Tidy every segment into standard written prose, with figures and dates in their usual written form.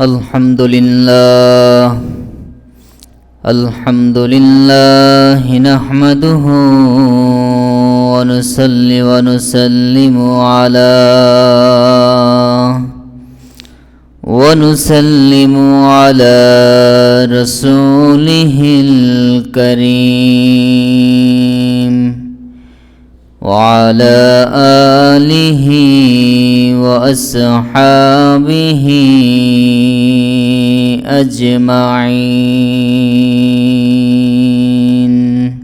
الحمد لله نحمده ونصلي ونسلم على رسوله الكريم وعلى آله وأصحابه أجمعين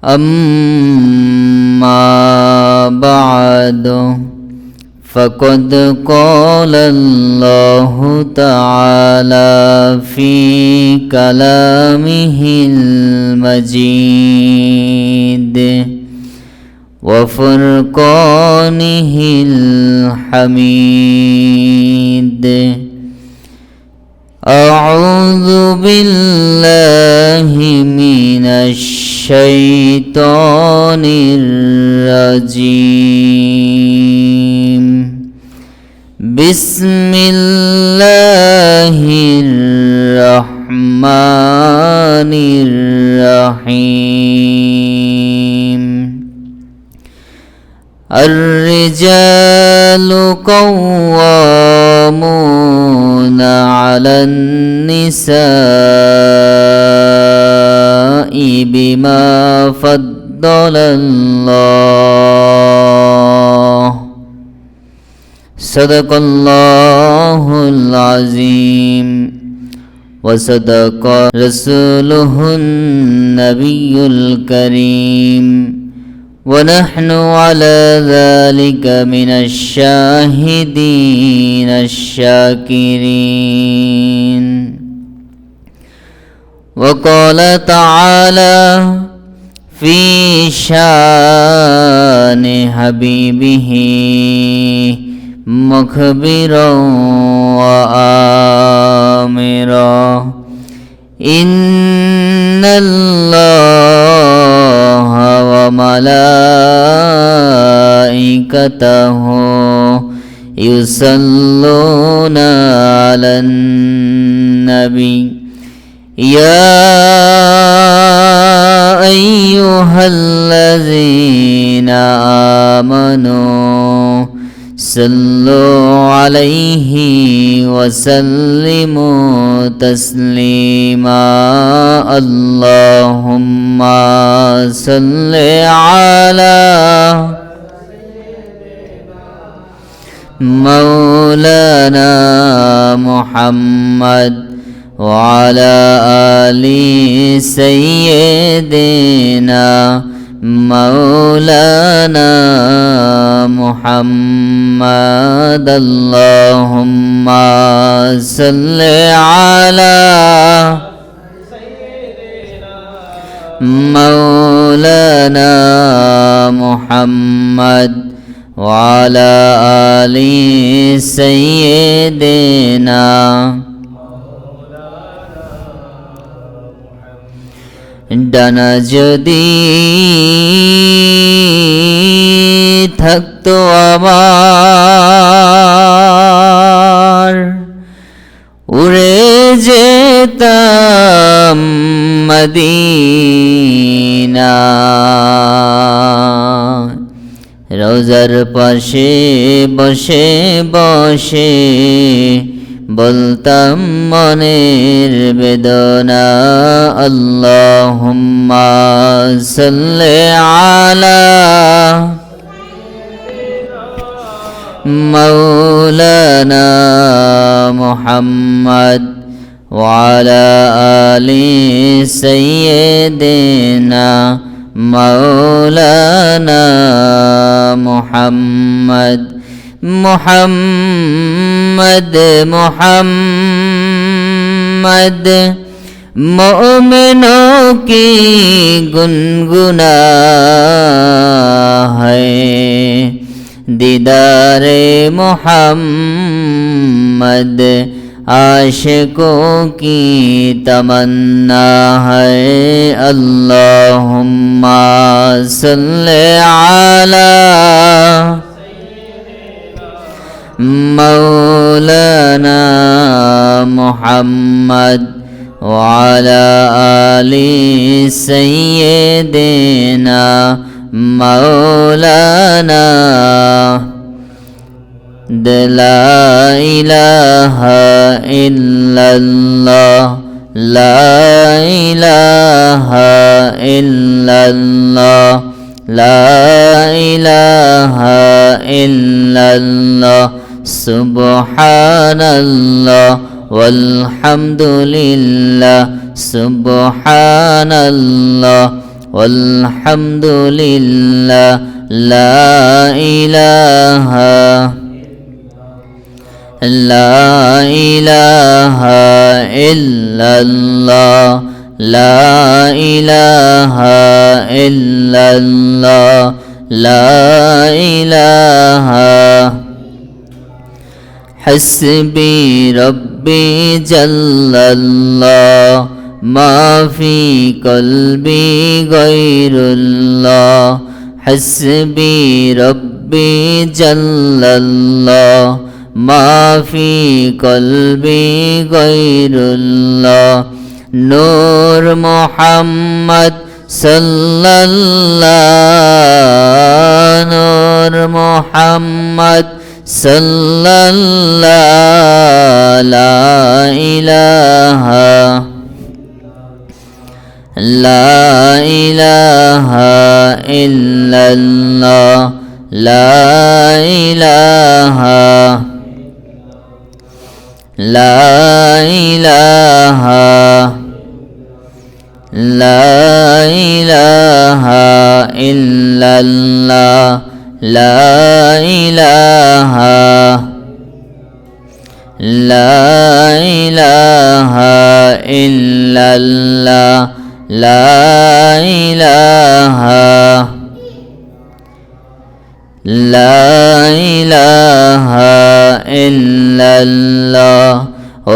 أما بعد فقد قال الله تعالى في كلامه المجيد وفرقانه الحميد أعوذ بالله من الشيطان الرجيم بسم الله الرحمن الرحيم الرجال قوامون على النساء بما فضل الله صدق الله العظيم وصدق رسوله النبي الكريم ونحن على ذلك من الشاهدين الشاكرين وقال تعالى في شان حبيبه مخبرا وآمرا إن الله وملائكته يصلون على النبي يا أيها الذين آمنوا صلوا عليه وسلموا تسليما اللهم صل على مولانا محمد وعلى آل سيدنا مولانا محمد اللهم صل على مولانا محمد وعلى آل سيدنا ডানা যদি থাকতো আমার উড়ে যেতাম মদিনা রোজার পাশে বসে বসে বলতাম মনের বেদনা আল্লাহুম্মা সাল্লি আলা মাওলানা মুহাম্মদ ওয়া আলা আলি সাইয়্যিদিনা মাওলানা মুহাম্মদ محمد محمد मोमिनों की गुनगुना है दीदारे मोहम्मद आशिकों की तमन्ना है अल्लाहुम्मा सल्ले अला مولانا محمد وعلى آل سيدنا مولانا لا إله إلا الله لا إله إلا الله لا إله إلا الله سبحان الله والحمد لله سبحان الله والحمد لله لا إله إلا الله لا إله إلا الله لا إله حسبي ربي جل الله ما في قلبي غير الله حسبي ربي جل الله ما في قلبي غير الله نور محمد صلى الله نور محمد صلى الله لا إله إلا الله لا إله إلا الله لا إله إلا الله لا إله إلا الله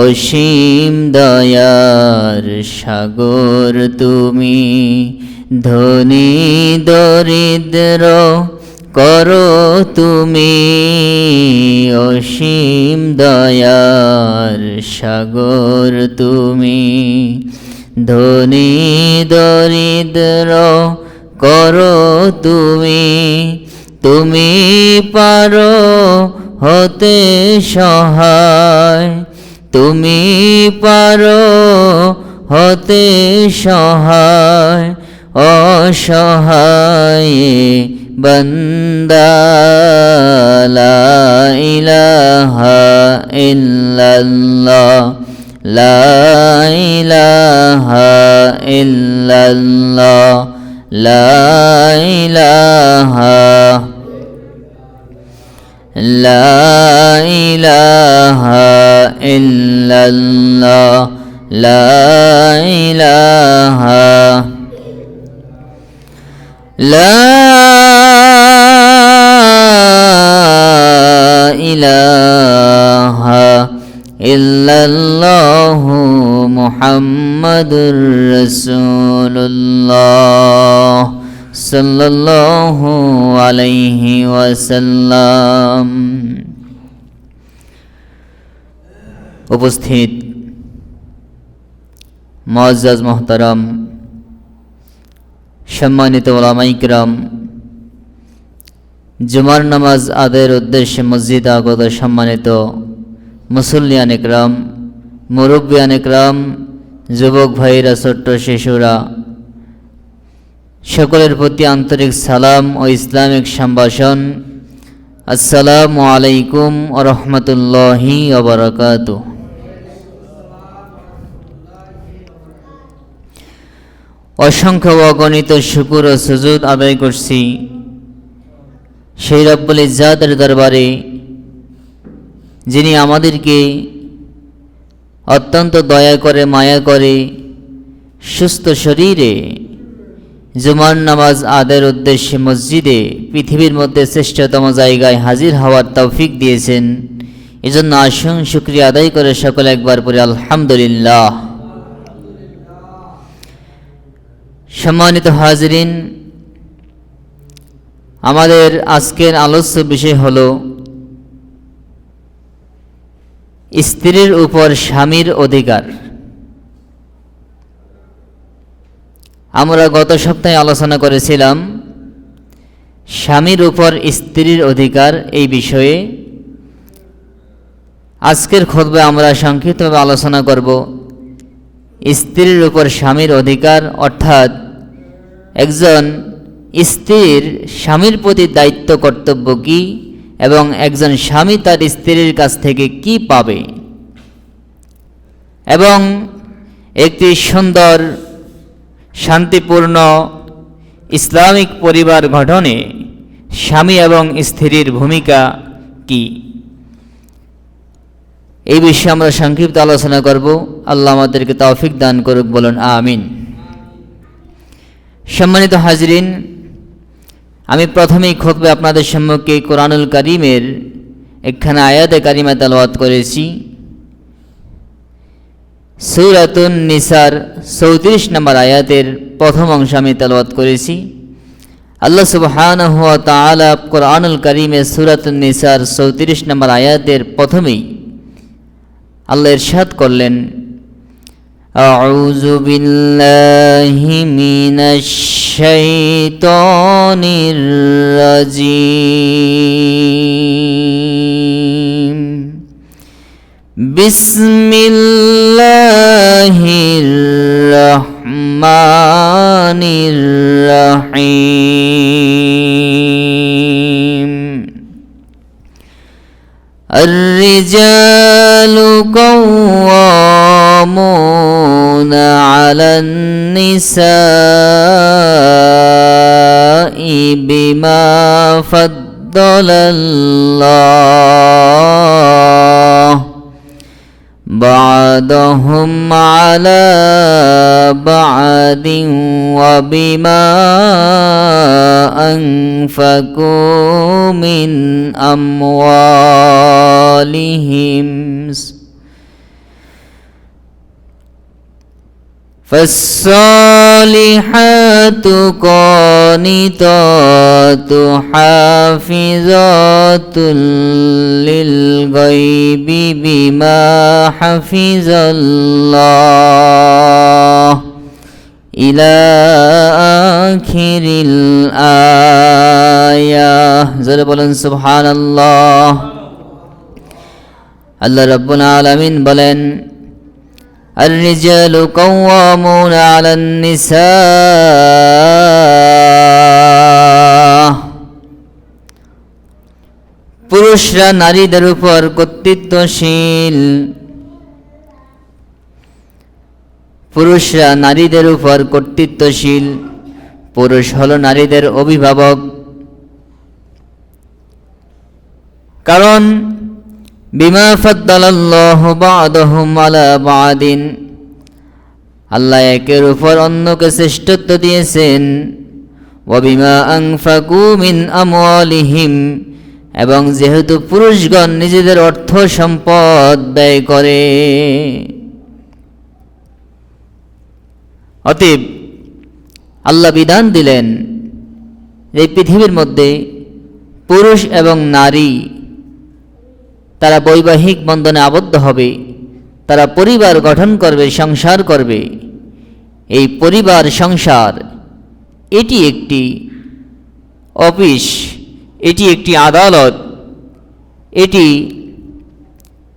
অসীম দয়ার সাগর তুমি ধনী দরিদ্র করো তুমি অসীম দয়ার সাগর তুমি ধনী দরিদ্র করো তুমি তুমি পারো হতে সহায় তুমি পারো হতে সহায় অসহায় বান্দা লা ইলাহা ইল্লাল্লাহ লা ইলাহা ইল্লাল্লাহ লা ইলাহা ইল্লাল্লাহ লা ইলাহা ইল্লাল্লাহু মুহাম্মাদুর রাসূলুল্লাহ সাল্লাল্লাহু আলাইহি ওয়াসাল্লাম। উপস্থিত মুআজ্জাজ মুহতারাম, সম্মানিত উলামায়ে কিরাম, জুমার নামাজ আদায়ের উদ্দেশ্যে মসজিদে আগত সম্মানিত মুসল্লিয়ান ইকরাম, মুরব্বিয়ান ইকরাম, যুবক ভাইরা, ছোট্ট শিশুরা, সকলের প্রতি আন্তরিক সালাম ও ইসলামিক সম্ভাষণ। আসসালামু আলাইকুম ওয়া রাহমাতুল্লাহি ওয়া বারাকাতুহু। অসংখ্য অগণিত শুকর ও সুজুদ আদায় করছি সেই রব্বুল ইজ্জাতের দরবারে, যিনি আমাদেরকে অত্যন্ত দয়া করে, মায়া করে, সুস্থ শরীরে জুমার নামাজ আদায়ের উদ্দেশ্যে মসজিদে, পৃথিবীর মধ্যে শ্রেষ্ঠতম জায়গায় হাজির হওয়ার তৌফিক দিয়েছেন। এজন্য আসুন শুকরিয়া আদায় করে সকলে একবার পরে আলহামদুলিল্লাহ। সম্মানিত হাজিরিন, আমাদের আজকের আলোচ্য বিষয় হলো স্ত্রীর উপর স্বামীর অধিকার। আমরা গত সপ্তাহে আলোচনা করেছিলাম স্বামীর উপর স্ত্রীর অধিকার এই বিষয়ে। আজকের খুতবায় আমরা সংক্ষিপ্তভাবে আলোচনা করব স্ত্রীর উপর স্বামীর অধিকার, অর্থাৎ একজন স্ত্রীর স্বামীর প্রতি দায়িত্ব কর্তব্য কী এবং একজন স্বামী তার স্ত্রীর কাছ থেকে কি পাবে, এবং একটি সুন্দর শান্তিপূর্ণ ইসলামিক পরিবার গঠনে স্বামী এবং স্ত্রীর ভূমিকা কি, এই বিষয়ে আমরা সংক্ষিপ্ত আলোচনা করব। আল্লাহ আমাদেরকে তৌফিক দান করুক, বলুন আমিন। সম্মানিত হাজরিন, আমি প্রথমেই খুতবায় আপনাদের সম্মুখে কোরআনুল কারীমের একখানা আয়াতে কারিমা তেলাওয়াত করেছি। সূরাতুন নিসার 34 নম্বর আয়াতের প্রথম অংশ আমি তেলাওয়াত করেছি। আল্লাহ সুবহানাহু ওয়া তাআলা কোরআনুল কারীমে সূরাতুন নিসার 34 নম্বর আয়াতের প্রথমেই আল্লাহ ইরশাদ করলেন, আউযু বিল্লাহি মিনাশ শাইতানির রাজিম, বিসমিল্লাহির রহমানির রহিম। الرجال قوامون على النساء بما فضل الله بعضهم على بعض وبما أنفقوا من أموالهم فالصالحات قانتات حافظات للغيب بما حفظ الله إلى آخر الآية। জোরে বলেন সুবহানাল্লাহ। আল্লাহ রাব্বুল আলামিন বলেন, الرجال قوامون على النساء, পুরুষরা নারীদের উপর কর্তৃত্বশীল। পুরুষরা নারীদের উপর কর্তৃত্বশীল। পুরুষ হলো নারীদের অভিভাবক। কারণ বিমা ফাদ্দালাল্লাহু বা'দাহুম আলা বা'দিন, আল্লাহ একের উপর অন্যকে শ্রেষ্ঠত্ব দিয়েছেন। ওয়া বিমা আনফাকু মিন আমওয়ালিহিম, এবং যেহেতু পুরুষগণ নিজেদের অর্থ সম্পদ ব্যয় করে, অতএব আল্লাহ বিধান দিলেন এই পৃথিবীর মধ্যে পুরুষ এবং নারী তারা বৈবাহিক বন্ধনে আবদ্ধ হবে, তারা পরিবার গঠন করবে, সংসার করবে। এই পরিবার সংসার এটি একটি অফিস, এটি একটি আদালত, এটি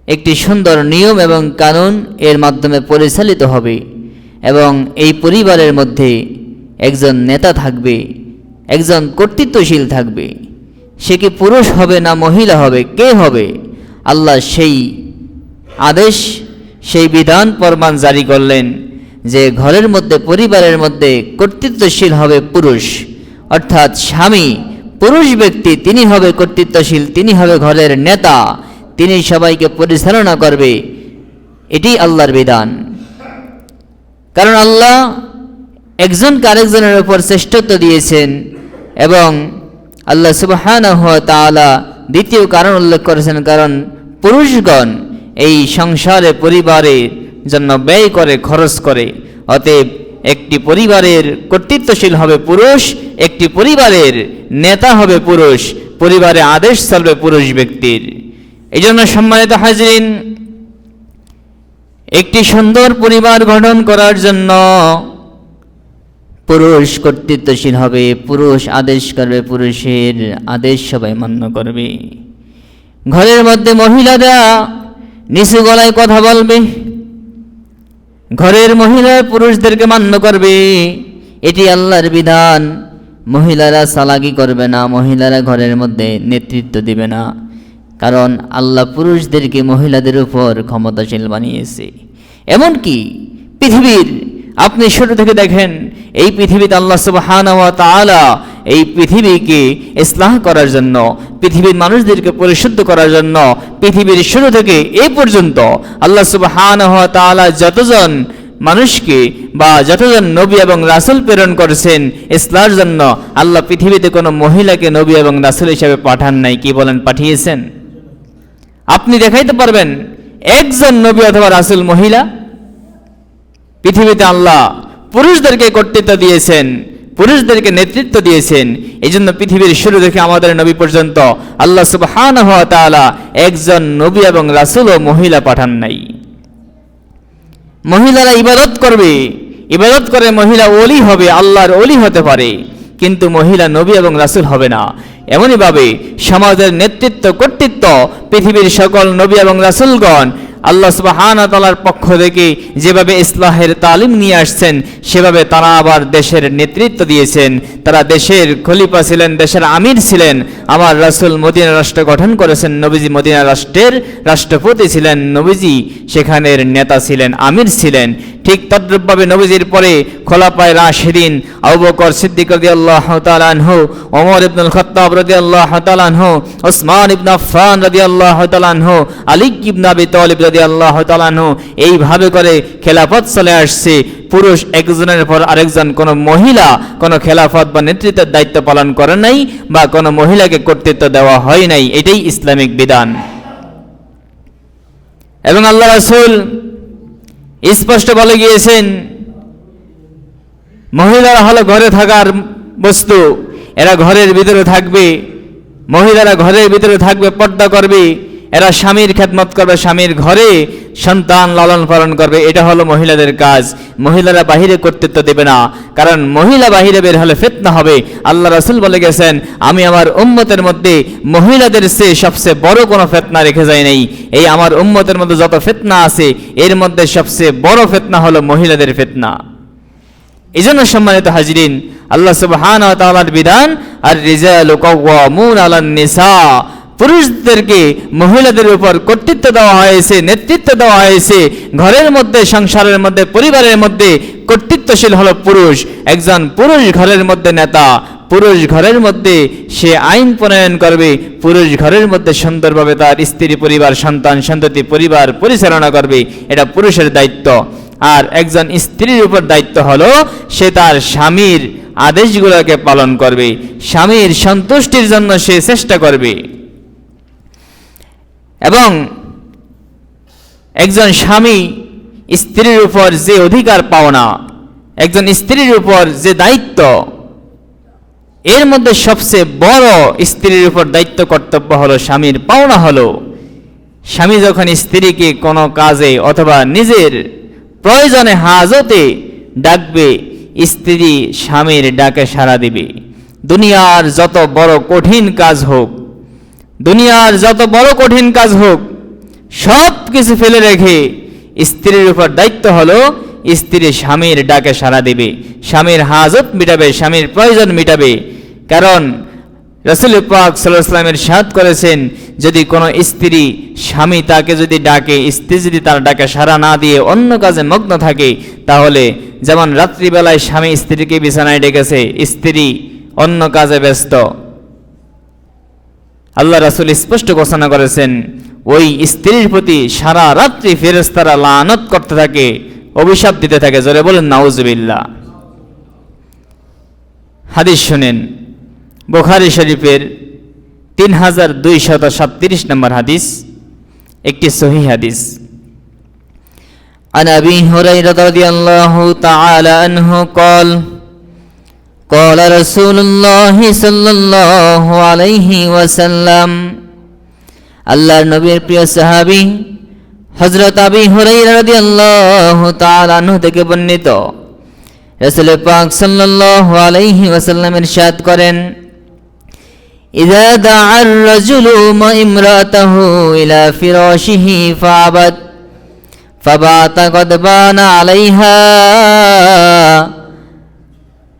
একটি সুন্দর নিয়ম এবং কানুন এর মাধ্যমে পরিচালিত হবে। এবং এই পরিবারের মধ্যে একজন নেতা থাকবে, একজন কর্তৃত্বশীল থাকবে। সে কি পুরুষ হবে না মহিলা হবে, কে হবে? আল্লাহ সেই আদেশ, সেই বিধান ফরমান জারি করলেন যে ঘরের মধ্যে, পরিবারের মধ্যে কর্তৃত্বশীল হবে পুরুষ, অর্থাৎ স্বামী পুরুষ ব্যক্তি, তিনি হবে কর্তৃত্বশীল, তিনি হবে ঘরের নেতা, তিনি সবাইকে পরিচালনা করবে। এটি আল্লাহর বিধান। কারণ আল্লাহ একজনকে আরেকজনের উপর শ্রেষ্ঠত্ব দিয়েছেন, এবং আল্লাহ সুবহানাহু ওয়া তাআলা দ্বিতীয় কারণ উল্লেখ করেছেন, কারণ পুরুষগণ এই সংসারে পরিবারের জন্য ব্যয় করে, খরচ করে। অতএব একটি পরিবারের কর্তৃত্বশীল হবে পুরুষ, একটি পরিবারের নেতা হবে পুরুষ, পরিবারে আদেশ চলবে পুরুষ ব্যক্তির। এই জন্য সম্মানিত হাজরিন, একটি সুন্দর পরিবার গঠন করার জন্য পুরুষ কর্তৃত্বশীল হবে, পুরুষ আদেশ করবে, পুরুষের আদেশ সবাই মান্য করবে। ঘরের মধ্যে মহিলারা নিচু গলায় কথা বলবে, ঘরের মহিলা পুরুষদেরকে মান্য করবে, এটি আল্লাহর বিধান। মহিলারা চালাকি করবে না, মহিলারা ঘরের মধ্যে নেতৃত্ব দিবে না, কারণ আল্লাহ পুরুষদেরকে মহিলাদের উপর ক্ষমতাশীল বানিয়েছে। এমনকি পৃথিবীর আপনি শুরু থেকে দেখেন, এই পৃথিবীতে আল্লাহ সুবহানাহু ওয়া তাআলা এই পৃথিবীকে ইসলাহ করার জন্য, পৃথিবীর মানুষদেরকে পরিশুদ্ধ করার জন্য পৃথিবীর শুরু থেকে এই পর্যন্ত আল্লাহ সুবহানাহু ওয়া তাআলা যতজন মানুষকে বা যতজন নবী এবং রাসূল প্রেরণ করেছেন ইসলামের জন্য, আল্লাহ পৃথিবীতে কোনো মহিলাকে নবী এবং রাসূল হিসেবে পাঠান নাই। কি বলেন, পাঠিয়েছেন? আপনি দেখাইতে পারবেন একজন নবী অথবা রাসূল মহিলা? পৃথিবীতে আল্লাহ পুরুষদেরকে কর্তৃত্ব দিয়েছেন, পুরুষদেরকে নেতৃত্ব দিয়েছেন। এই জন্য পৃথিবীর শুরু থেকে আমাদের নবী পর্যন্ত আল্লাহ সুবহানাহু ওয়া তাআলা একজন নবী এবং রাসূল ও মহিলা পাঠান নাই। মহিলারা ইবাদত করবে, ইবাদত করে মহিলা ওলি হবে, আল্লাহর ওলি হতে পারে, কিন্তু মহিলা নবী এবং রাসূল হবে না। এমনইভাবে সমাজের নেতৃত্ব কর্তৃত্ব পৃথিবীর সকল নবী এবং রাসূলগণ আল্লাহ সুবহানাহু ওয়া তাআলার পক্ষ থেকে যেভাবে ইসলাহের তালিম নিয়ে আসছেন, সেভাবে তারা আবার দেশের নেতৃত্ব দিয়েছেন। তারা দেশের খলিফা ছিলেন, দেশের আমির ছিলেন। আমার রাসূল মদিনা রাষ্ট্র গঠন করেছেন, নবীজি মদিনা রাষ্ট্রের রাষ্ট্রপতি ছিলেন, নবীজি সেখানের নেতা ছিলেন, আমির ছিলেন। ঠিক তদ্রূপভাবে নবীজির পরে খোলাফায়ে রাশিদিন আবু বকর সিদ্দিক রাদিয়াল্লাহু তাআলা আনহু, ওমর ইবনুল খাত্তাব রাদিয়াল্লাহু তাআলা আনহু, ওসমান ইবনে আফফান রাদিয়াল্লাহু তাআলা আনহু, আলী ইবনে আবি তালিব রাদিয়াল্লাহু তাআলা আনহু, এইভাবে করে খেলাফত চলে আসছে। পুরুষ একজনের পর আরেকজন, কোনো মহিলা কোনো খেলাফত বা নেতৃত্বের দায়িত্ব পালন করে নাই, বা কোনো মহিলাকে কর্তৃত্ব দেওয়া হয় নাই। এটাই ইসলামিক বিধান। এবং আল্লাহ রাসূল স্পষ্ট বলে গিয়েছেন, মহিলারা হলো ঘরে থাকার বস্তু, এরা ঘরের ভিতরে থাকবে, মহিলারা ঘরের ভিতরে থাকবে, পর্দা করবে, এরা স্বামীর খেদমত করবে, স্বামীর ঘরে সন্তান লালন পালন করবে। এটা হলো মহিলাদের কাজ। মহিলারা বাহিরে কর্তৃত্ব দেবে না, কারণ মহিলা বাহিরে বের হলে ফিতনা হবে। আল্লাহ রাসূল বলে গেছেন, আমি আমার উম্মতের মধ্যে মহিলাদের চেয়ে সবচেয়ে বড় কোনো ফিতনা রেখে যাই নাই। এই আমার উম্মতের মধ্যে যত ফিতনা আছে, এর মধ্যে সবচেয়ে বড় ফিতনা হলো মহিলাদের ফিতনা। এই জন্য সম্মানিত হাজিরিন, আল্লাহ সুবহানাহু ওয়া তাআলার বিধান, আর রিজালু কাওয়ামুনা আলান নিসা, পুরুষদেরকে মহিলাদের উপর কর্তৃত্ব দেওয়া হয়েছে, নেতৃত্ব দেওয়া হয়েছে। ঘরের মধ্যে, সংসারের মধ্যে, পরিবারের মধ্যে কর্তৃত্বশীল হলো পুরুষ। একজন পুরুষ ঘরের মধ্যে নেতা, পুরুষ ঘরের মধ্যে সে আইন প্রণয়ন করবে, পুরুষ ঘরের মধ্যে সুন্দরভাবে তার স্ত্রী, পরিবার, সন্তান সন্ততি, পরিবার পরিচালনা করবে। এটা পুরুষের দায়িত্ব। আর একজন স্ত্রীর উপর দায়িত্ব হলো সে তার স্বামীর আদেশগুলোকে পালন করবে, স্বামীর সন্তুষ্টির জন্য সে চেষ্টা করবে। এবং একজন স্বামী স্ত্রীর উপর যে অধিকার পাওনা, একজন স্ত্রীর উপর যে দায়িত্ব, এর মধ্যে সবচেয়ে বড় স্ত্রীর উপর দায়িত্ব কর্তব্য হলো স্বামীর পাওনা হলো, স্বামী যখন স্ত্রীকে কোনো কাজে অথবা নিজের প্রয়োজনে হাজতে ডাকবে, স্ত্রী স্বামীর ডাকে সাড়া দিবে। দুনিয়ার যত বড় কঠিন কাজ হোক, দুনিয়ার যত বড় কঠিন কাজ হোক, সব কিছু ফেলে রেখে স্ত্রীর উপর দায়িত্ব হলো স্ত্রী স্বামীর ডাকে সাড়া দিবে, স্বামীর হাজত মিটাবে, স্বামীর প্রয়োজন মিটাবে। কারণ রাসূল পাক সাল্লাল্লাহু আলাইহি ওয়াসাল্লাম ইরশাদ করেছেন, যদি কোনো স্ত্রী স্বামী তাকে যদি ডাকে, স্ত্রী যদি তার ডাকে সাড়া না দিয়ে অন্য কাজে মগ্ন থাকে, তাহলে যেমন রাত্রিবেলায় স্বামী স্ত্রীকে বিছানায় ডেকেছে, স্ত্রী অন্য কাজে ব্যস্ত, আল্লাহ রাসূল স্পষ্ট ঘোষণা করেছেন, ওই স্ত্রীর প্রতি সারা রাত্রি ফেরেশতারা লানত করতে থাকে, অভিশাপ দিতে থাকে। জোরে বলেন নাউজুবিল্লাহ। হাদিস শুনেন, বুখারী শরীফের 3237 নম্বর হাদিস, একটি সহিহ হাদিস। আন আবি হুরায়রা রাদিয়াল্লাহু তাআলা আনহু قال قال رسول الله صلى الله عليه وسلم, আল্লাহর নবীর প্রিয় সাহাবী হযরত আবী হুরায়রা রাদিয়াল্লাহু তাআলা আনহু থেকে বর্ণিত, রাসূল পাক সাল্লাল্লাহু আলাইহি ওয়াসাল্লাম ইরশাদ করেন, ইযা দা'আর রাজুলু মা ইমরাতাহু ইলা ফিরাশিহি ফাআবাদ ফাবাতা গাদবানা আলাইহা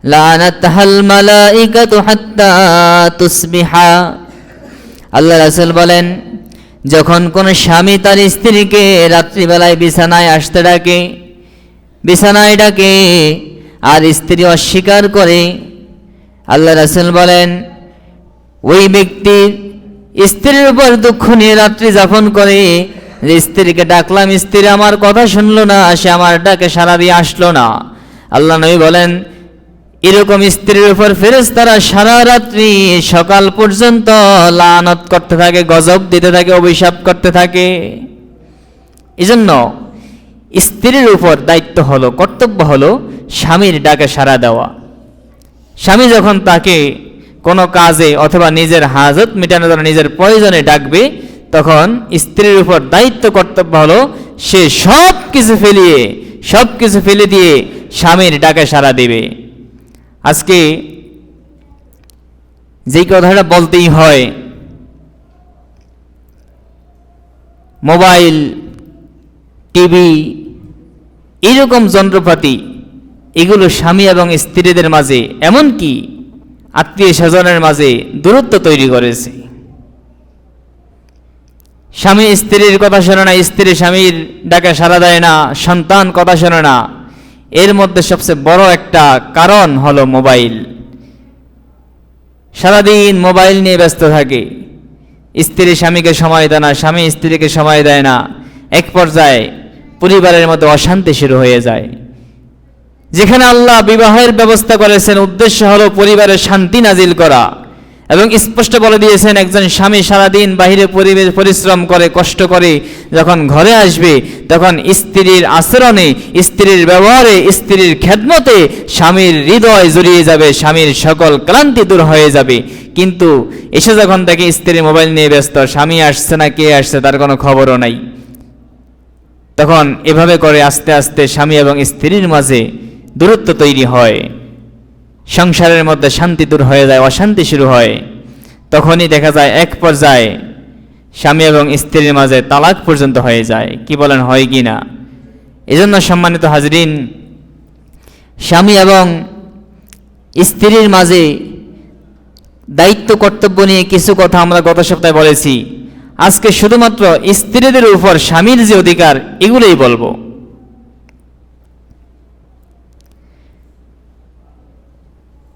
লানাতহাল মালাইকাতু হাত্তা তুসবিহা। আল্লাহ রাসূল বলেন, যখন কোন স্বামী তার স্ত্রীকে রাত্রিবেলায় বিছানায় আসতে ডাকে, বিছানায় ডাকে আর স্ত্রী অস্বীকার করে, আল্লাহ রাসূল বলেন ওই ব্যক্তির স্ত্রীর উপর দুঃখ নিয়ে রাত্রি যাপন করে, যে স্ত্রীকে ডাকলাম, স্ত্রী আমার কথা শুনলো না, সে আমার ডাকে সাড়া দিয়ে আসলো না। আল্লাহ নবী বলেন এরকম স্ত্রীর উপর ফেরেশতারা সারা রাত্রি সকাল পর্যন্ত লানত করতে থাকে, গজব দিতে থাকে, অভিশাপ করতে থাকে। এজন্য স্ত্রীর উপর দায়িত্ব হলো, কর্তব্য হলো স্বামীর ডাকে সাড়া দেওয়া। স্বামী যখন তাকে কোনো কাজে অথবা নিজের হাজত মেটানোর জন্য নিজের প্রয়োজনে ডাকবে, তখন স্ত্রীর উপর দায়িত্ব কর্তব্য হলো সে সব কিছু ফেলে দিয়ে স্বামীর ডাকে সাড়া দেবে। আজকে যেই কথাটা বলতেই হয়, মোবাইল, টিভি, এইরকম যন্ত্রপাতি, এগুলো স্বামী এবং স্ত্রীদের মাঝে, এমনকি আত্মীয় স্বজনের মাঝে দূরত্ব তৈরি করেছে। স্বামী স্ত্রীর কথা শোনে না, স্ত্রী স্বামীর ডাকে সাড়া দেয় না, সন্তান কথা শোনে না। এর মধ্যে সবচেয়ে বড় একটা কারণ হলো মোবাইল। সারাদিন মোবাইল নিয়ে ব্যস্ত থাকে, স্ত্রী স্বামীকে সময় দেয় না, স্বামী স্ত্রীকে সময় দেয় না। এক পর্যায়ে পরিবারের মধ্যে অশান্তি শুরু হয়ে যায়। যেখানে আল্লাহ বিবাহের ব্যবস্থা করেছেন, উদ্দেশ্য হলো পরিবারের শান্তি নাজিল করা, এবং স্পষ্ট বলে দিয়েছেন একজন স্বামী সারাদিন বাহিরে পরিশ্রম করে, কষ্ট করে যখন ঘরে আসবে, তখন স্ত্রীর আচরণে, স্ত্রীর ব্যবহারে, স্ত্রীর খেদমতে স্বামীর হৃদয় জড়িয়ে যাবে, স্বামীর সকল ক্লান্তি দূর হয়ে যাবে। কিন্তু এসে যখন দেখে স্ত্রী মোবাইল নিয়ে ব্যস্ত, স্বামী আসছে না কে আসছে তার কোনো খবরও নাই, তখন এভাবে করে আস্তে আস্তে স্বামী এবং স্ত্রীর মাঝে দূরত্ব তৈরি হয়, সংসারের মধ্যে শান্তি দূর হয়ে যায়, অশান্তি শুরু হয়। তখনই দেখা যায় এক পর্যায়ে স্বামী এবং স্ত্রীর মাঝে তালাক পর্যন্ত হয়ে যায়। কি বলেন, হয় কি না? এজন্য সম্মানিত হাজরিন, স্বামী এবং স্ত্রীর মাঝে দায়িত্ব কর্তব্য নিয়ে কিছু কথা আমরা গত সপ্তাহে বলেছি। আজকে শুধুমাত্র স্ত্রীদের উপর স্বামীর যে অধিকার, এগুলোই বলবো।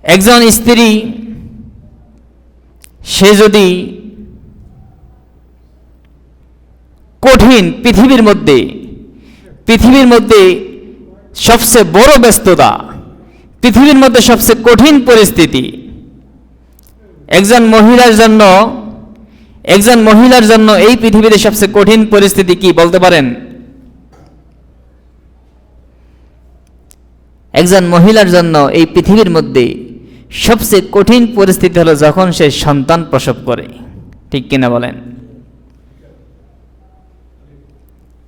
একজন স্ত্রী সে যদি কঠিন পৃথিবীর মধ্যে সবচেয়ে বড় ব্যস্ততা, পৃথিবীর মধ্যে সবচেয়ে কঠিন পরিস্থিতি, একজন মহিলার জন্য এই পৃথিবীতে সবচেয়ে কঠিন পরিস্থিতি কি বলতে পারেন? একজন মহিলার জন্য এই পৃথিবীর মধ্যে সবচেয়ে কঠিন পরিস্থিতি হলো যখন সে সন্তান প্রসব করে। ঠিক কিনা বলেন?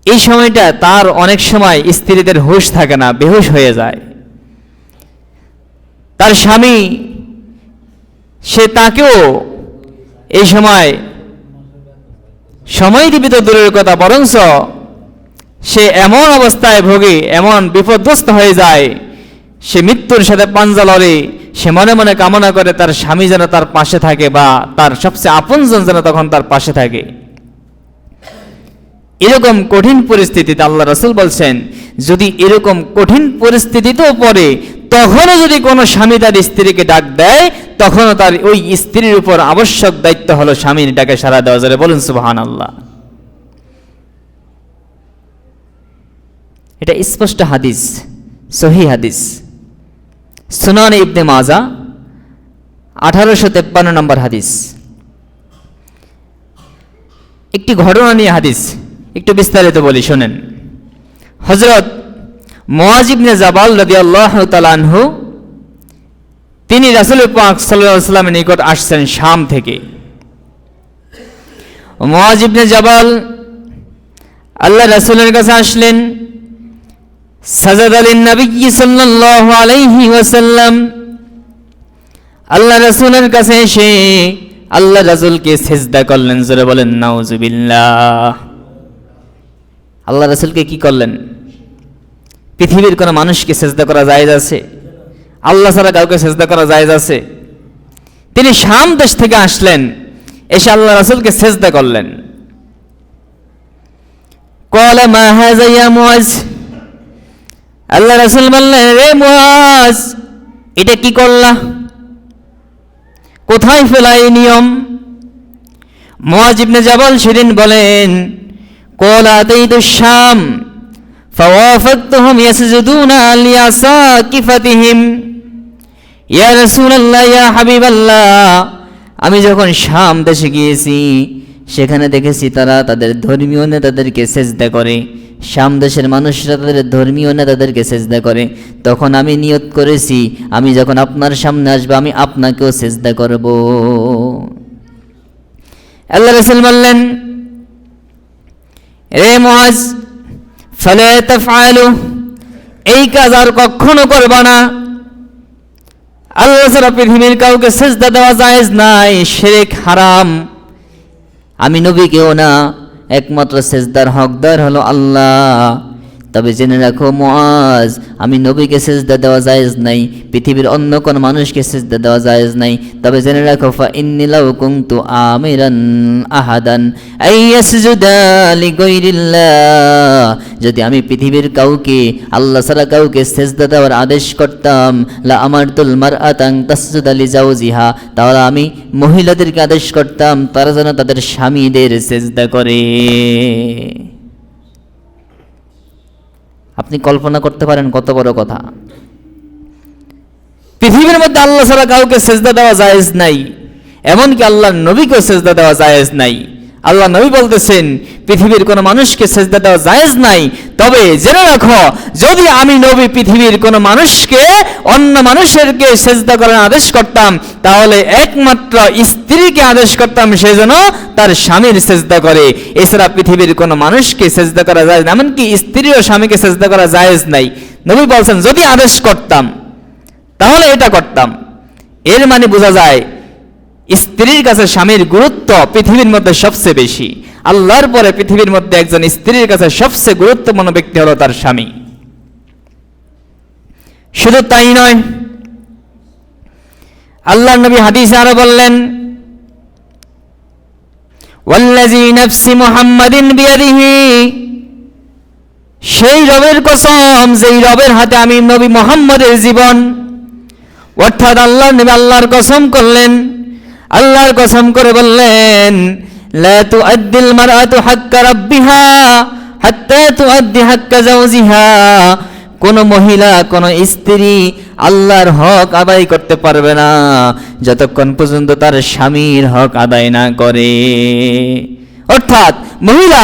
এই সময়টা তার অনেক সময় স্ত্রীদের হুঁশ থাকে না, বেহুশ হয়ে যায়। তার স্বামী সে তাকেও এই সময় দিবি তো দূরের কথা, বরঞ্চ সে এমন অবস্থায় ভোগে, এমন বিপদগ্রস্ত হয়ে যায়, সে মৃত্যুর সাথে পাঞ্জা লড়ে। সে মনে মনে কামনা করে তার স্বামী যেন তার পাশে থাকে, বা তার সবচেয়ে আপনজন যেন তখন তার পাশে থাকে। এরকম কঠিন পরিস্থিতিতে আল্লাহ রাসূল বলছেন, যদি এরকম কঠিন পরিস্থিতিতেও পড়ে, তখনও যদি কোনো স্বামী তার স্ত্রীকে ডাক দেয়, তখনও তার ওই স্ত্রীর উপর আবশ্যক দায়িত্ব হলো স্বামীর ডাকে সাড়া দেওয়া। যাবে বলুন সুবহানাল্লাহ। এটা স্পষ্ট হাদিস, সহিহ হাদিস, সুনান ইবনে মাজা 1853 নম্বর হাদিস। একটি ঘটনা নিয়ে হাদিস, একটু বিস্তারিত বলি, শোনেন। হযরত মুআয ইবনে জাবাল রাদিয়াল্লাহু তাআলা আনহু, তিনি রাসূল পাক সাল্লাল্লাহু আলাইহি ওয়াসাল্লামের নিকট আসছেন শাম থেকে। মুআয ইবনে জাবাল আল্লাহ রাসূলের কাছে আসলেন। সাজাদা লিন-নবী সাল্লাল্লাহু আলাইহি ওয়াসাল্লাম আল্লাহ রাসূলের কাছে এসে আল্লাহ রাসূলকে সিজদা করলেন। জোরে বলেন নাউজুবিল্লাহ। আল্লাহ রাসূলকে কি করলেন? পৃথিবীর কোন মানুষকে সিজদা করা জায়েজ আছে? আল্লাহ ছাড়া কাউকে সিজদা করা জায়েজ আছে? তিনি শাম দেশ থেকে আসলেন, এসে আল্লাহ রাসূলকে সিজদা করলেন। ক্বালা মা হাযা ইয়া মুআজ, আল্লাহ রাসূল বললেন, রে মুআজ, এটা কি করলা? কোথায় ফেলা এই নিয়ম? মুআজ ইবনে জাবাল সেদিন বলেন, ক্বালা আতাইতু শাম ফাওয়াফাকতুহুম ইয়াসজুদুনা লিআসাকিফাতিহিম। ইয়া রাসূলুল্লাহ, ইয়া হাবিবাল্লাহ, আমি যখন শাম দেশে গিয়েছি সেখানে দেখেছি তারা তাদের ধর্মীয় নেতাদেরকে সেজদা করে। শাম দেশের মানুষরা তাদের ধর্মীয় নেতাদেরকে সেজদা করে। তখন আমি নিয়ত করেছি আমি যখন আপনার সামনে আসবো আমি আপনাকেও সেজদা করব। আল্লাহ রাসূল বললেন, রে মুআজ, ফালা তাফআলু, এই কাজ আর কখনো করবা না। আল্লাহ ছাড়া পৃথিবীর কাউকে সেজদা দেওয়া জায়েজ নাই, শিরক হারাম। আমি নবীকেও না, একমাত্র সেজদার হকদার হলো আল্লাহ। তবে জেনে রাখো মুআজ, আমি নবীকে সিজদা দেওয়া জায়েজ নাই, পৃথিবীর অন্য কোন মানুষকে সিজদা দেওয়া জায়েজ নাই। তবে জেনে রাখো ফা ইন্নী লাউ কুনতু আমিরান আহাদান আইয়াসজুদা লিগাইরিল্লাহ, যদি আমি পৃথিবীর কাউকে আল্লাহ ছাড়া কাউকে সিজদা দেওয়ার আদেশ করতাম, লা আমারতুল মারআতান তাসজুদা লিজাওজিহা, তাহলে আমি মহিলাদেরকে আদেশ করতাম তারা যেন তাদের স্বামীদের সিজদা করে। আপনি কল্পনা করতে পারেন কত বড় কথা। পৃথিবীর মধ্যে আল্লাহ ছাড়া কাউকে সেজদা দেওয়া জায়েজ নাই, এমনকি আল্লাহর নবীকেও সেজদা দেওয়া জায়েজ নাই। আল্লাহ নবী বলতেছেন পৃথিবীর কোন মানুষকে সেজদা দেওয়া জায়েজ নাই। তবে জেনে রাখো, যদি আমি নবী পৃথিবীর কোন মানুষকে অন্য মানুষেরকে সেজদা করার আদেশ করতাম, তাহলে একমাত্র স্ত্রীকে আদেশ করতাম সে যেন তার স্বামীর সেজদা করে। এছাড়া পৃথিবীর কোন মানুষকে সেজদা করা জায়েজ না, এমনকি স্ত্রী ও স্বামীকে সেজদা করা জায়েজ নাই। নবী বলছেন যদি আদেশ করতাম তাহলে এটা করতাম। এর মানে বোঝা যায় স্ত্রীর কাছে স্বামীর গুরুত্ব পৃথিবীর মধ্যে সবচেয়ে বেশি। আল্লাহর পরে পৃথিবীর মধ্যে একজন স্ত্রীর কাছে সবচেয়ে গুরুত্বপূর্ণ ব্যক্তি হলো তার স্বামী। শুধু তাই নয়, আল্লাহর নবী হাদিসে আরো বললেন, ওয়াল্লাযী নাফসি মুহাম্মাদিন বিয়াদিহি, সেই রবের কসম যেই রবের হাতে আমি নবী মুহাম্মদের জীবন। অর্থাৎ আল্লাহর নবী আল্লাহর কসম করলেন, আল্লাহর কসম করে বললেন, লা তুআদ্দিল মারআতু হাক্কা রাব্বিহা হাত্তা তুআদ্দি হাক্কা যাওজিহা, কোন মহিলা কোন স্ত্রী আল্লাহর হক আদায় করতে পারবে না যতক্ষণ পর্যন্ত তার স্বামীর হক আদায় না করে। অর্থাৎ মহিলা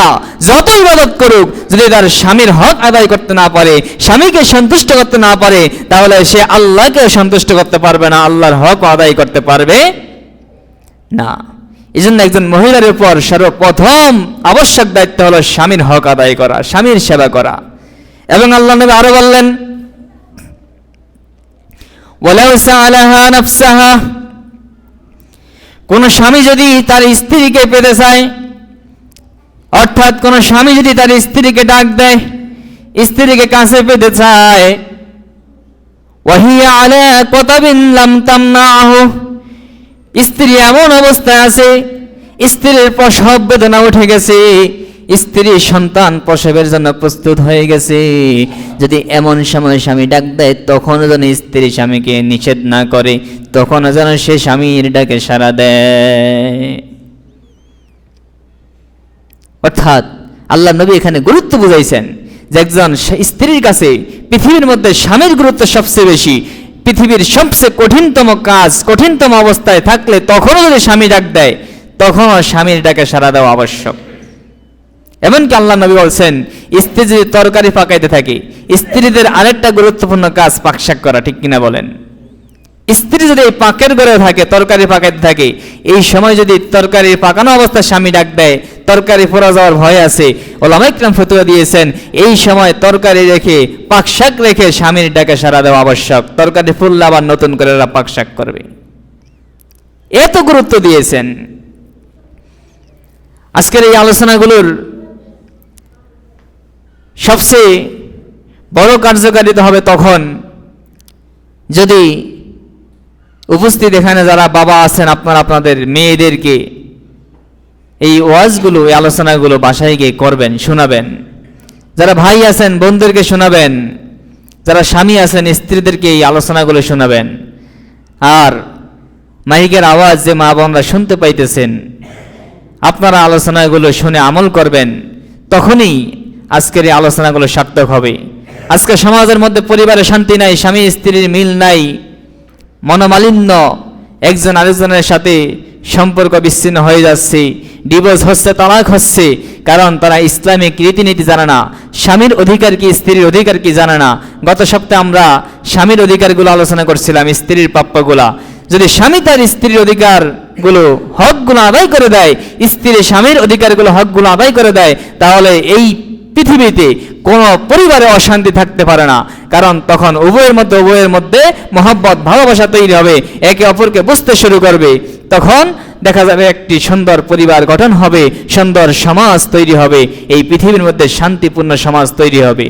যত ইবাদত করুক, যদি তার স্বামীর হক আদায় করতে না পারে, স্বামীকে সন্তুষ্ট করতে না পারে, তাহলে সে আল্লাহকে সন্তুষ্ট করতে পারবে না, আল্লাহর হক আদায় করতে পারবে না। এই জন্য একজন মহিলার উপর সর্বপ্রথম আবশ্যক দায়িত্ব হলো স্বামীর হক আদায় করা, স্বামীর সেবা করা। এবং আল্লাহ নবী আরো বললেন, ওয়ালাউ সাআলাহা নাফসাহা, কোন স্বামী যদি তার স্ত্রীকে পেতে চায়, অর্থাৎ কোন স্বামী যদি তার স্ত্রীকে ডাক দেয়, স্ত্রীকে কাছে পেতে চায়, ওয়াহিয়া আলা কতাবিন লাম তামনাহু, স্ত্রী এমন অবস্থায় আছে, স্ত্রীর প্রসব বেদনা উঠে গেছে, স্ত্রী সন্তান প্রসবের জন্য প্রস্তুত হয়ে গেছে, যদি এমন সময় স্বামী ডাক দেয় তখনও যেন স্ত্রী স্বামীকে নিষেধ না করে, তখনও যেন সে স্বামীর ডাকে সাড়া দেয়। অর্থাৎ আল্লাহ নবী এখানে গুরুত্ব বুঝাইছেন যে একজন স্ত্রীর কাছে পৃথিবীর মধ্যে স্বামীর গুরুত্ব সবচেয়ে বেশি। পৃথিবীর সবচেয়ে কঠিনতম কাজ, কঠিনতম অবস্থায় থাকলে তখনও যদি স্বামী ডাক দেয়, তখনও স্বামীর ডাকে সাড়া দেওয়া আবশ্যক। এমনকি আল্লাহ নবী বলছেন, স্ত্রী যদি তরকারি পাকাইতে থাকে, স্ত্রীদের আরেকটা গুরুত্বপূর্ণ কাজ পাকশাক করা, ঠিক কিনা বলেন? স্ত্রী যদি এই পাকের ঘরে থাকে, তরকারি পাকাতে থাকে, এই সময় যদি তরকারি পাকানো অবস্থায় স্বামী ডাক দেয়, তরকারি পোড়া যাওয়ার ভয় আছে, ওলামা ইকরাম ফতোয়া দিয়েছেন এই সময় তরকারি রেখে পাক শাক রেখে স্বামীর ডাকে সাড়া দেওয়া আবশ্যক। তরকারি ফুললে আবার নতুন করে পাক শাক করবে, এত গুরুত্ব দিয়েছেন। আজকের এই আলোচনাগুলোর সবচেয়ে বড় কার্যকারিতা হবে তখন যদি উপস্থিত এখানে যারা বাবা আছেন, আপনারা আপনাদের মেয়েদেরকে এই ওয়াজগুলো, এই আলোচনাগুলো বাসায় গিয়ে করবেন, শোনাবেন। যারা ভাই আছেন বোনদেরকে শোনাবেন, যারা স্বামী আছেন স্ত্রীদেরকে এই আলোচনাগুলো শোনাবেন। আর মাইকের আওয়াজ যে মা বোনরা শুনতে পাইতেছেন, আপনারা আলোচনাগুলো শুনে আমল করবেন, তখনই আজকের এই আলোচনাগুলো সার্থক হবে। আজকে সমাজের মধ্যে পরিবারে শান্তি নাই, স্বামী স্ত্রীর মিল নাই, মনোমালিন্য, একজন আরেকজনের সাথে সম্পর্ক বিচ্ছিন্ন হয়ে যাচ্ছে, ডিভোর্স হচ্ছে, তালাক হচ্ছে, কারণ তারা ইসলামিক রীতিনীতি জানে না, স্বামীর অধিকার কি স্ত্রীর অধিকার কি জানে না। গত সপ্তাহে আমরা স্বামীর অধিকারগুলো আলোচনা করছিলাম, স্ত্রীর প্রাপ্যগুলা। যদি স্বামী তার স্ত্রীর অধিকারগুলো হকগুলো আদায় করে দেয়, স্ত্রী স্বামীর অধিকারগুলো হকগুলো আদায় করে দেয়, তাহলে এই পৃথিবীতে কোনো পরিবারে অশান্তি থাকতে পারে না। কারণ তখন উভয়ের মধ্যে মহব্বত, ভালোবাসা তৈরি হবে, একে অপরকে বুঝতে শুরু করবে। তখন দেখা যাবে একটি সুন্দর পরিবার গঠন হবে, সুন্দর সমাজ তৈরি হবে, এই পৃথিবীর মধ্যে শান্তিপূর্ণ সমাজ তৈরি হবে।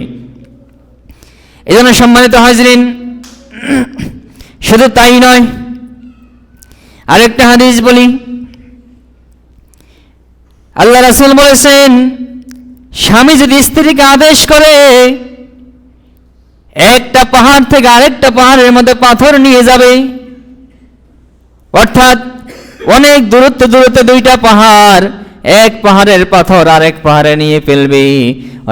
এই জন্য সম্মানিত হাজরিন, শুধু তাই নয়, আরেকটা হাদিস বলি। আল্লাহ রাসূল বলেছেন, স্বামী যদি স্ত্রীকে আদেশ করে একটা পাহাড় থেকে আরেকটা পাহাড়ের মধ্যে পাথর নিয়ে যাবে, অর্থাৎ অনেক দূরত্বে দুইটা পাহাড়, এক পাহাড়ের পাথর আরেক পাহাড়ে নিয়ে ফেলবে,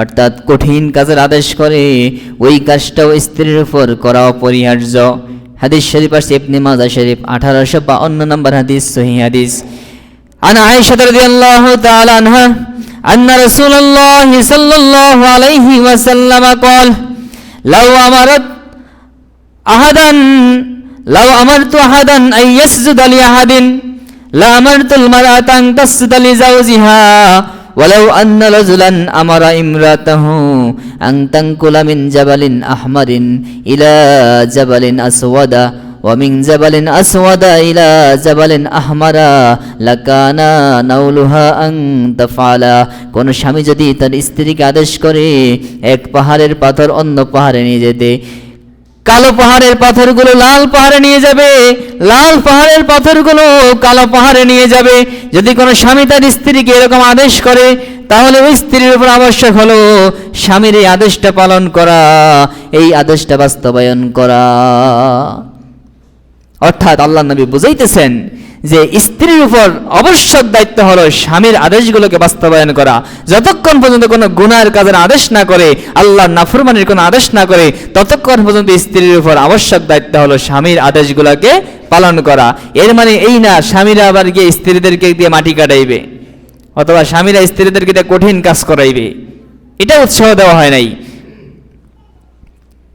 অর্থাৎ কঠিন কাজের আদেশ করে, ওই কাজটাও স্ত্রীর উপর করা অপরিহার্য। হাদিস শরীফ আছে ইবনে মাজাহ শরীফ 1852 নম্বর হাদিস, সহিহ হাদিস। আন আয়েশা রাদিয়াল্লাহু তাআলা আনহা আন্না রাসূলুল্লাহ সাল্লাল্লাহু আলাইহি ওয়াসাল্লাম قال লাউ আমারতু আহাদান আন ইয়াসজুদা লি আহাদিন লা আমারতুল মারআতা আন তাসজুদা লি যাওজিহা ওয়ালাউ আন্না রাজুলান আমারা ইমরাতাহু আন তানকুলা মিন জাবালিন আহমারিন ইলা জাবালিন আসওয়াদা ওয়া মিন জাবালিন আসওয়াদা ইলা জাবালিন আহমারা লাকানা নাউলুহা আন তাফআলা। কোন স্বামী যদি তার স্ত্রীকে আদেশ করে এক পাহাড়ের পাথর অন্য পাহাড়ে নিয়ে যেতে, কালো পাহাড়ের পাথরগুলো লাল পাহাড়ে নিয়ে যাবে, লাল পাহাড়ের পাথরগুলো কালো পাহাড়ে নিয়ে যাবে। যদি কোনো স্বামী তার স্ত্রীকে এরকম আদেশ করে, তাহলে ওই স্ত্রীর উপর আবশ্যক হলো স্বামীর এই আদেশটা পালন করা, এই আদেশটা বাস্তবায়ন করা। অর্থাৎ আল্লাহ নবী বুঝাইতেছেন যে স্ত্রীর উপর অবশ্যক দায়িত্ব হলো স্বামীর আদেশগুলোকে বাস্তবায়ন করা। যতক্ষণ পর্যন্ত কোনো গুনাহের কাজের আদেশ না করে, আল্লাহর নাফরমানির কোনো আদেশ না করে, ততক্ষণ পর্যন্ত স্ত্রীর উপর আবশ্যক দায়িত্ব হলো স্বামীর আদেশগুলোকে পালন করা। এর মানে এই না স্বামীরা আবার গিয়ে স্ত্রীদেরকে দিয়ে মাটি কাটাইবে, অথবা স্বামীরা স্ত্রীদেরকে দিয়ে কঠিন কাজ করাইবে, এটা উৎসাহ দেওয়া হয় নাই।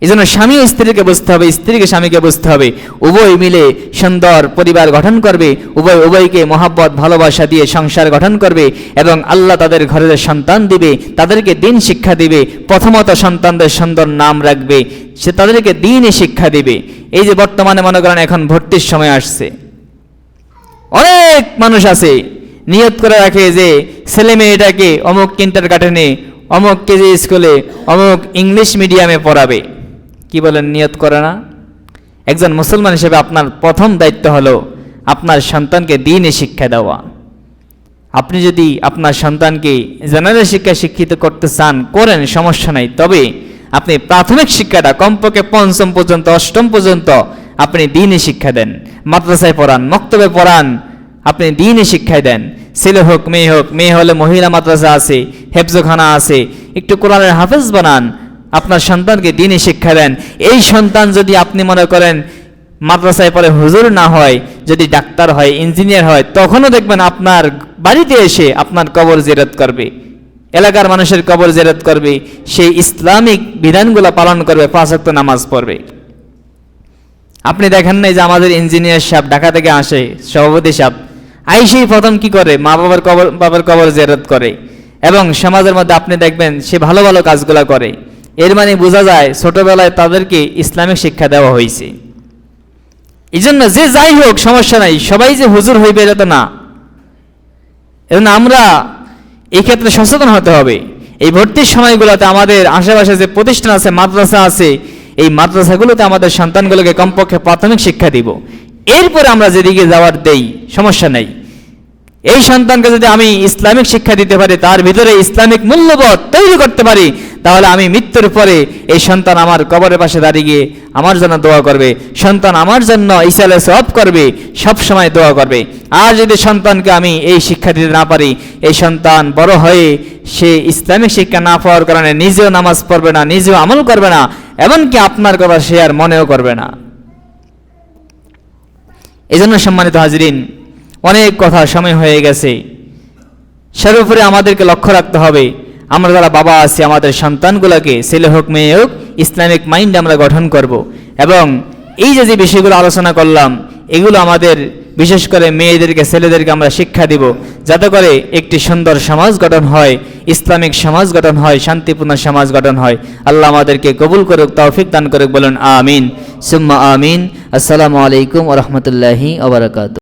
এই জন্য স্বামী স্ত্রীকে বুঝতে হবে, স্ত্রীকে স্বামীকে বুঝতে হবে, উভয় মিলে সুন্দর পরিবার গঠন করবে, উভয়কে মহাব্বত ভালোবাসা দিয়ে সংসার গঠন করবে, এবং আল্লাহ তাদের ঘরের সন্তান দিবে, তাদেরকে দিন শিক্ষা দিবে। প্রথমত সন্তানদের সুন্দর নাম রাখবে, সে তাদেরকে দিনই শিক্ষা দিবে। এই যে বর্তমানে মনে করেন এখন ভর্তির সময় আসছে, অনেক মানুষ আছে নিয়ত করে রাখে যে ছেলে মেয়েটাকে অমুক কিন্ডারগার্টেনে, অমুক কেজি স্কুলে, অমুক ইংলিশ মিডিয়ামে পড়াবে। কি বলেন, নিয়ত করে না? একজন মুসলমান হিসেবে আপনার প্রথম দায়িত্ব হলো আপনার সন্তানকে দ্বীনি শিক্ষা দেওয়া। আপনি যদি আপনার সন্তানকে জেনারেল শিক্ষায় শিক্ষিত করতে চান, করেন, সমস্যা নাই। তবে আপনি প্রাথমিক শিক্ষাটা কমপক্ষে পঞ্চম পর্যন্ত, অষ্টম পর্যন্ত আপনি দ্বীনি শিক্ষা দেন, মাদ্রাসায় পড়ান, মক্তবে পড়ান, আপনি দ্বীনি শিক্ষায় দেন। ছেলে হোক মেয়ে হোক, মেয়ে হলে মহিলা মাদ্রাসা আছে, হেফজখানা আছে, একটু কোরআনের হাফেজ বানান, আপনার সন্তানকে দ্বীনি শিক্ষা দেন। এই সন্তান যদি আপনি মনে করেন মাদ্রাসায় পড়ে হুজুর না হয়, যদি ডাক্তার হয়, ইঞ্জিনিয়ার হয়, তখনও দেখবেন আপনার বাড়িতে এসে আপনার কবর জিয়ারত করবে, এলাকার মানুষের কবর জিয়ারত করবে, সেই ইসলামিক বিধানগুলো পালন করবে, 5 ওয়াক্ত নামাজ পড়বে। আপনি দেখেন নাই যে আমাদের ইঞ্জিনিয়ার সাহেব ঢাকা থেকে আসে, সভাপতি সাহেব আইসেই প্রথম কি করে, মা বাবার কবর জিয়ারত করে, এবং সমাজের মধ্যে আপনি দেখবেন সে ভালো ভালো কাজগুলো করে। এর মানে বোঝা যায় ছোটবেলায় তাদেরকে ইসলামিক শিক্ষা দেওয়া হয়েছে। এই জন্য যে যাই হোক সমস্যা নাই, সবাই যে হুজুর হইবে এটা তো না। এজন্য আমরা এই ক্ষেত্রে সচেতন হতে হবে। এই ভর্তির সময়গুলোতে আমাদের আশেপাশে যে প্রতিষ্ঠান আছে, মাদ্রাসা আছে, এই মাদ্রাসাগুলোতে আমাদের সন্তানগুলোকে কমপক্ষে প্রাথমিক শিক্ষা দিব। এরপরে আমরা যেদিকে যাওয়ার দেই সমস্যা নেই। এই সন্তানকে যদি আমি ইসলামিক শিক্ষা দিতে পারি, তার ভিতরে ইসলামিক মূল্যবোধ তৈরি করতে পারি, তাহলে আমি মৃত্যুর পরে এই সন্তান আমার কবরের পাশে দাঁড়িয়ে গিয়ে আমার জন্য দোয়া করবে, সন্তান আমার জন্য ইসালে সওয়াব করবে, সব সময় দোয়া করবে। আর যদি সন্তানকে আমি এই শিক্ষা দিতে না পারি, এই সন্তান বড় হয়ে সে ইসলামিক শিক্ষা না পাওয়ার কারণে নিজেও নামাজ পড়বে না, নিজেও আমল করবে না, এমনকি আপনার কথা সে আর মনেও করবে না। এই জন্য সম্মানিত হাজরিন, অনেক কথা সময় হয়ে গেছে। সর্বোপরি আমাদেরকে লক্ষ্য রাখতে হবে, আমরা যারা বাবা আছি আমাদের সন্তানগুলোকে, ছেলে হোক মেয়ে হোক, ইসলামিক মাইন্ড আমরা গঠন করব। এবং এই যে বিষয়গুলো আলোচনা করলাম, এগুলো আমাদের বিশেষ করে মেয়েদেরকে, ছেলেদেরকে আমরা শিক্ষা দিব, যাতে করে একটি সুন্দর সমাজ গঠন হয়, ইসলামিক সমাজ গঠন হয়, শান্তিপূর্ণ সমাজ গঠন হয়। আল্লাহ আমাদেরকে কবুল করুক, তৌফিক দান করুক, বলুন আমিন সুম্মা আমিন। আসসালামু আলাইকুম ওয়া রাহমাতুল্লাহি ওয়া বারাকাতুহু।